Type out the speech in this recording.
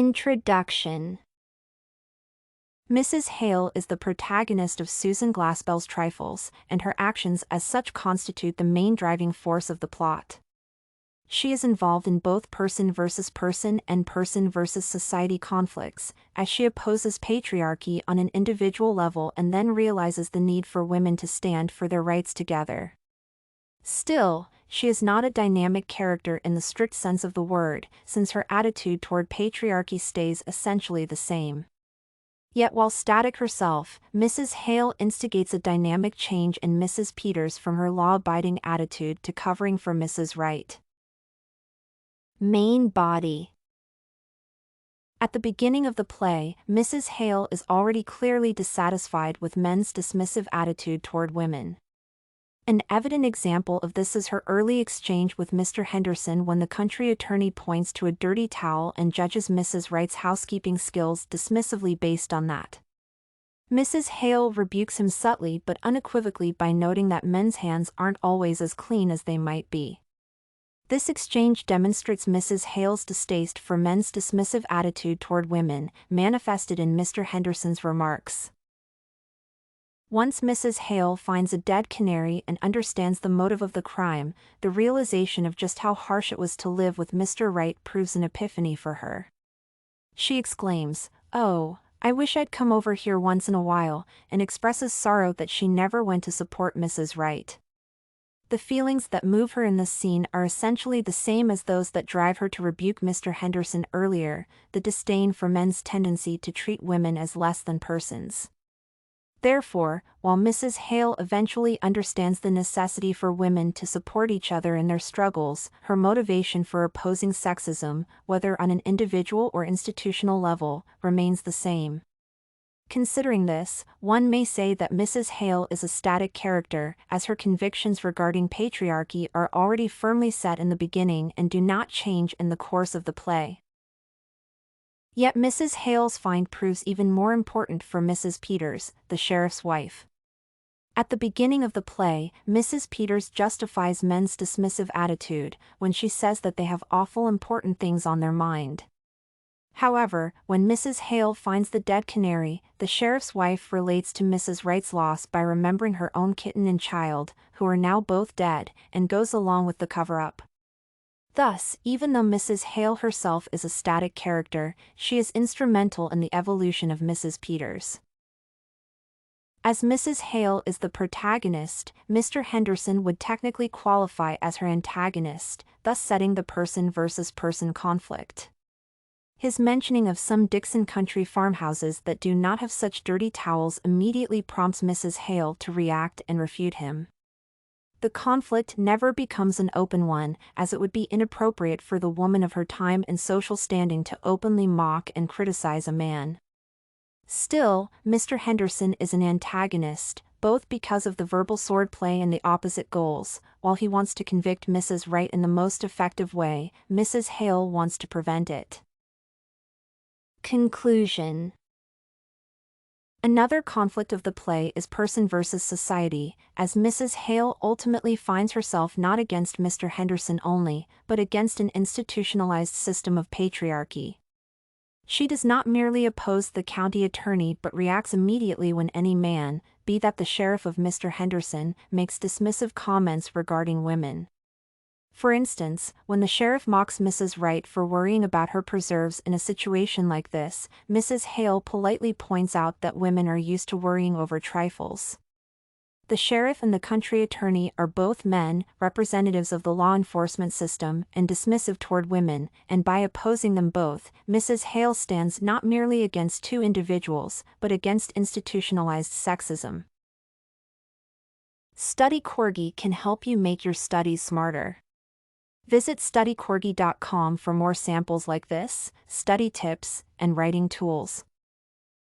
Introduction. Mrs. Hale is the protagonist of Susan Glaspell's Trifles, and her actions as such constitute the main driving force of the plot. She is involved in both person versus person and person versus society conflicts, as she opposes patriarchy on an individual level and then realizes the need for women to stand for their rights together. Still, she is not a dynamic character in the strict sense of the word, since her attitude toward patriarchy stays essentially the same. Yet while static herself, Mrs. Hale instigates a dynamic change in Mrs. Peters from her law-abiding attitude to covering for Mrs. Wright. Main body. At the beginning of the play, Mrs. Hale is already clearly dissatisfied with men's dismissive attitude toward women. An evident example of this is her early exchange with Mr. Henderson when the country attorney points to a dirty towel and judges Mrs. Wright's housekeeping skills dismissively based on that. Mrs. Hale rebukes him subtly but unequivocally by noting that men's hands aren't always as clean as they might be. This exchange demonstrates Mrs. Hale's distaste for men's dismissive attitude toward women, manifested in Mr. Henderson's remarks. Once Mrs. Hale finds a dead canary and understands the motive of the crime, the realization of just how harsh it was to live with Mr. Wright proves an epiphany for her. She exclaims, "Oh, I wish I'd come over here once in a while," and expresses sorrow that she never went to support Mrs. Wright. The feelings that move her in this scene are essentially the same as those that drive her to rebuke Mr. Henderson earlier, the disdain for men's tendency to treat women as less than persons. Therefore, while Mrs. Hale eventually understands the necessity for women to support each other in their struggles, her motivation for opposing sexism, whether on an individual or institutional level, remains the same. Considering this, one may say that Mrs. Hale is a static character, as her convictions regarding patriarchy are already firmly set in the beginning and do not change in the course of the play. Yet Mrs. Hale's find proves even more important for Mrs. Peters, the sheriff's wife. At the beginning of the play, Mrs. Peters justifies men's dismissive attitude when she says that they have awful important things on their mind. However, when Mrs. Hale finds the dead canary, the sheriff's wife relates to Mrs. Wright's loss by remembering her own kitten and child, who are now both dead, and goes along with the cover-up. Thus, even though Mrs. Hale herself is a static character, she is instrumental in the evolution of Mrs. Peters. As Mrs. Hale is the protagonist, Mr. Henderson would technically qualify as her antagonist, thus setting the person versus person conflict. His mentioning of some Dixon country farmhouses that do not have such dirty towels immediately prompts Mrs. Hale to react and refute him. The conflict never becomes an open one, as it would be inappropriate for the woman of her time and social standing to openly mock and criticize a man. Still, Mr. Henderson is an antagonist, both because of the verbal swordplay and the opposite goals. While he wants to convict Mrs. Wright in the most effective way, Mrs. Hale wants to prevent it. Conclusion. Another conflict of the play is person versus society, as Mrs. Hale ultimately finds herself not against Mr. Henderson only, but against an institutionalized system of patriarchy. She does not merely oppose the county attorney but reacts immediately when any man, be that the sheriff of Mr. Henderson, makes dismissive comments regarding women. For instance, when the sheriff mocks Mrs. Wright for worrying about her preserves in a situation like this, Mrs. Hale politely points out that women are used to worrying over trifles. The sheriff and the country attorney are both men, representatives of the law enforcement system, and dismissive toward women, and by opposing them both, Mrs. Hale stands not merely against two individuals, but against institutionalized sexism. Study Corgi can help you make your studies smarter. Visit studycorgi.com for more samples like this, study tips, and writing tools.